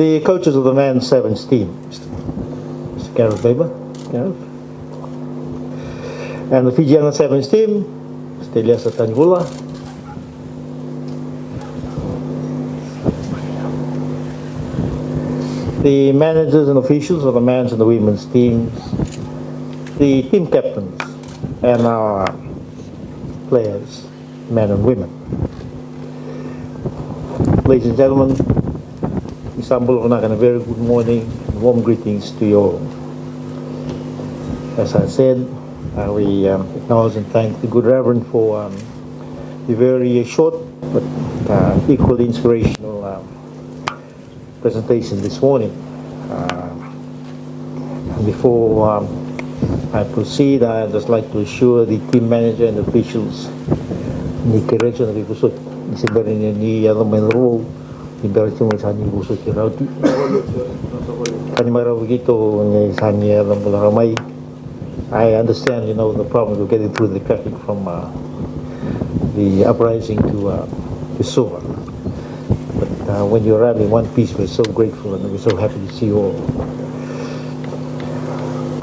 The coaches of the men's sevens team, Mr. Gareth Weber, Gareth. And the Fijian sevens team, Mr. Itatau. The managers and officials of the men's and the women's teams, the team captains, and our players, men and women. Ladies and gentlemen, Istanbul, and a very good morning and warm greetings to you all. As I said, we acknowledge and thank the good Reverend for the very short but equally inspirational presentation this morning. And before I proceed, I'd just like to assure the team manager and officials ni kerja na kusut sebenarnya ni yang main role di berarti macam ni kusut kirauti kan marah begitu ni sanya dalam ramai. I understand, you know, the problem of getting through the traffic from the uprising to Suva. But when you arrive in one piece, we're so grateful and we're so happy to see you all.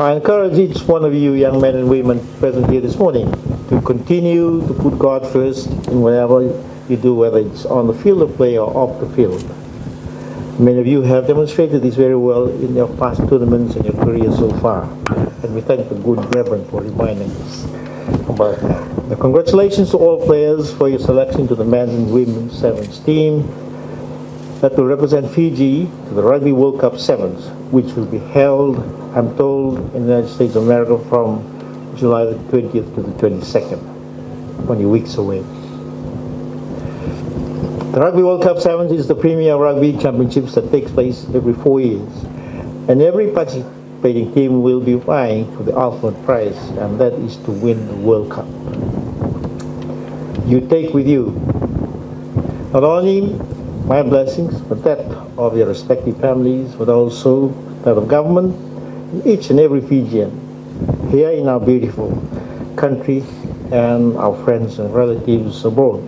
I encourage each one of you young men and women present here this morning to continue to put God first in whatever you do, whether it's on the field of play or off the field. Many of you have demonstrated this very well in your past tournaments and your career so far, and we thank the good Reverend for reminding us about that. Congratulations to all players for your selection to the men's and women's sevens team that will represent Fiji to the Rugby World Cup sevens, which will be held, I'm told, in the United States of America from July the 20th to the 22nd, only weeks away. The Rugby World Cup Sevens is the premier rugby championships that takes place every 4 years, and every participating team will be vying for the ultimate prize, and that is to win the World Cup. You take with you not only my blessings, but that of your respective families, but also that of government, each and every Fijian here in our beautiful country and our friends and relatives abroad.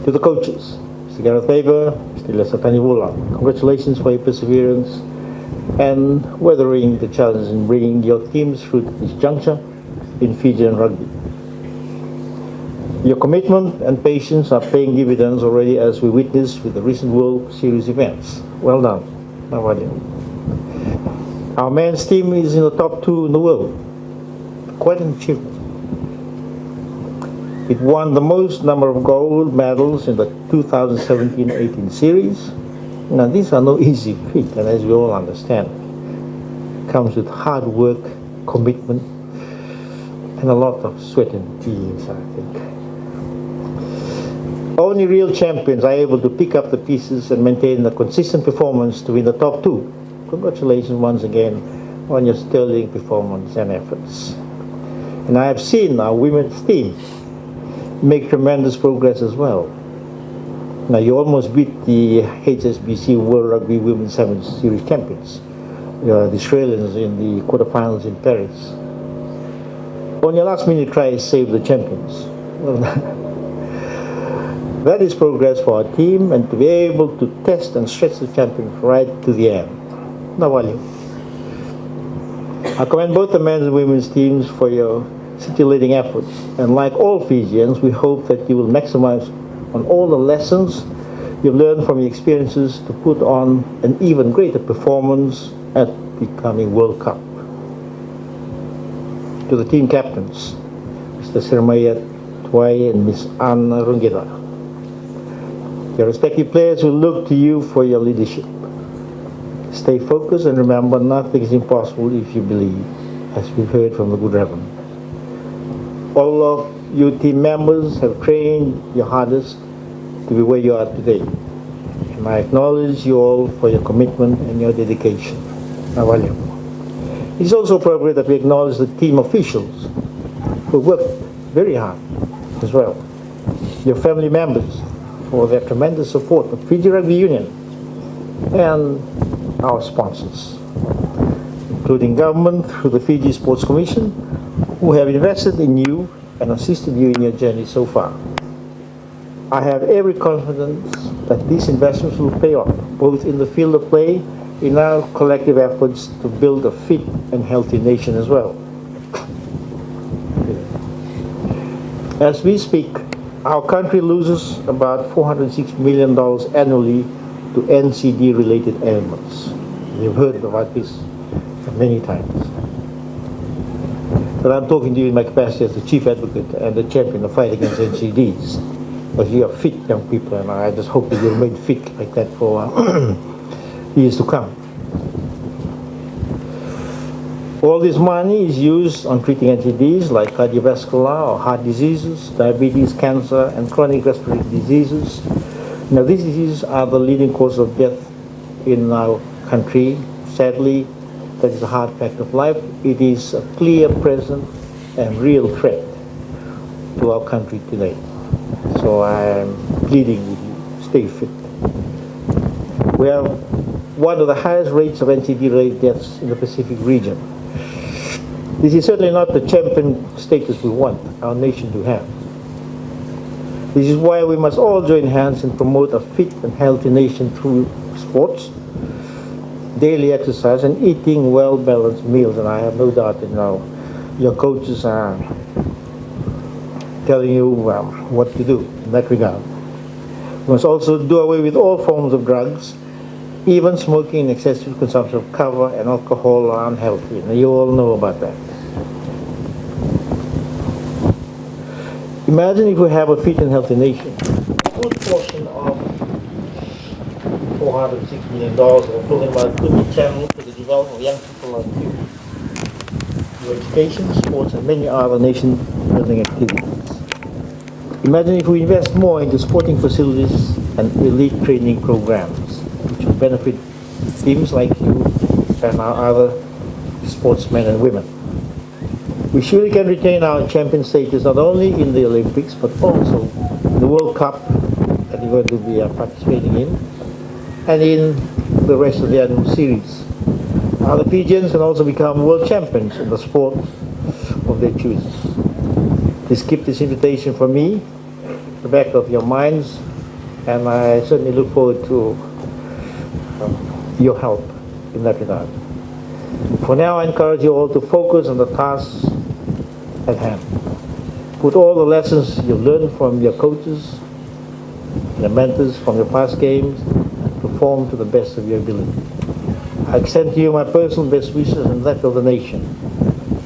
To the coaches, Mr. Gareth Weber, Mr. Itatau, congratulations for your perseverance and weathering the challenge in bringing your teams through to this juncture in Fijian rugby. Your commitment and patience are paying dividends already, as we witnessed with the recent World Series events. Well done. Our men's team is in the top 2 in the world. Quite an achievement. It won the most number of gold medals in the 2017-18 series. Now, these are no easy feat, and as we all understand, comes with hard work, commitment, and a lot of sweat and tears, I think. Only real champions are able to pick up the pieces and maintain a consistent performance to win the top 2. Congratulations once again on your sterling performance and efforts. And I have seen our women's team make tremendous progress as well. Now, you almost beat the HSBC World Rugby Women's Sevens Series champions, the Australians, in the quarterfinals in Paris. On your last minute try saved the champions. Well, that is progress for our team, and to be able to test and stretch the champions right to the end. Nawali. I commend both the men's and women's teams for your city-leading efforts, and like all Fijians, we hope that you will maximize on all the lessons you've learned from your experiences to put on an even greater performance at the coming World Cup. To the team captains, Mr. Sirmayat Tuai and Ms. Anna Rungita, your respective players will look to you for your leadership. Stay focused and remember, nothing is impossible if you believe, as we've heard from the good Reverend. All of you team members have trained your hardest to be where you are today. And I acknowledge you all for your commitment and your dedication. It is also appropriate that we acknowledge the team officials who worked very hard as well. Your family members for their tremendous support of Fiji Rugby Union and our sponsors, including government through the Fiji Sports Commission, who have invested in you and assisted you in your journey so far. I have every confidence that these investments will pay off both in the field of play, in our collective efforts to build a fit and healthy nation as well. As we speak, our country loses about $406 million annually to NCD-related ailments. You've heard about this many times. But I'm talking to you in my capacity as the chief advocate and the champion of the fight against NCDs. Because you are fit young people, and I just hope that you'll remain fit like that for years to come. All this money is used on treating NCDs like cardiovascular or heart diseases, diabetes, cancer, and chronic respiratory diseases. Now, these diseases are the leading cause of death in our country. Sadly, that is a hard fact of life. It is a clear, present, and real threat to our country today. So I am pleading with you, stay fit. We have one of the highest rates of NCD-related deaths in the Pacific region. This is certainly not the champion status we want our nation to have. This is why we must all join hands and promote a fit and healthy nation through sports, daily exercise, and eating well-balanced meals. And I have no doubt that your coaches are telling you what to do in that regard. We must also do away with all forms of drugs. Even smoking and excessive consumption of cover and alcohol are unhealthy. Now, you all know about that. Imagine if we have a fit and healthy nation. A good portion of $406 million we're talking about could be channeled to the development of young people like you. Your education, sports, and many other nation-building activities. Imagine if we invest more into sporting facilities and elite training programs, which will benefit teams like you and our other sportsmen and women. We surely can retain our champion status not only in the Olympics but also in the World Cup that we're going to be participating in, and in the rest of the annual series. The Fijians can also become world champions in the sport of their choosing. Please keep this invitation from me at the back of your minds, and I certainly look forward to your help in that regard. For now, I encourage you all to focus on the tasks at hand. Put all the lessons you've learned from your coaches, your mentors, from your past games, and perform to the best of your ability. I extend to you my personal best wishes and that of the nation.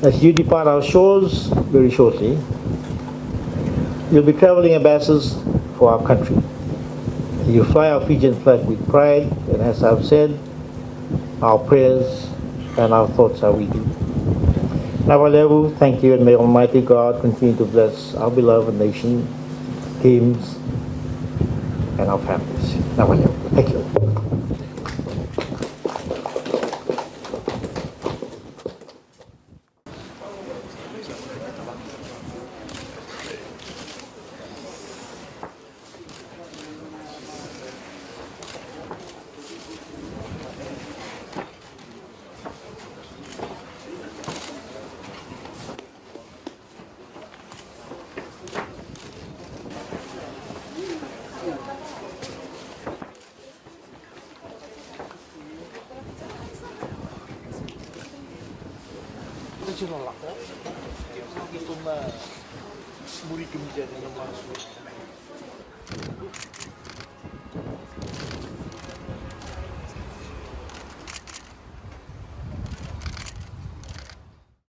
As you depart our shores very shortly, you'll be traveling ambassadors for our country. You fly our Fijian flag with pride, and as I've said, our prayers and our thoughts are with you. Nawalevu, thank you, and may Almighty God continue to bless our beloved nation, teams, and our families. Nawalevu, thank you. Kita cuma lakok, kita mah muri kemudian yang masuk.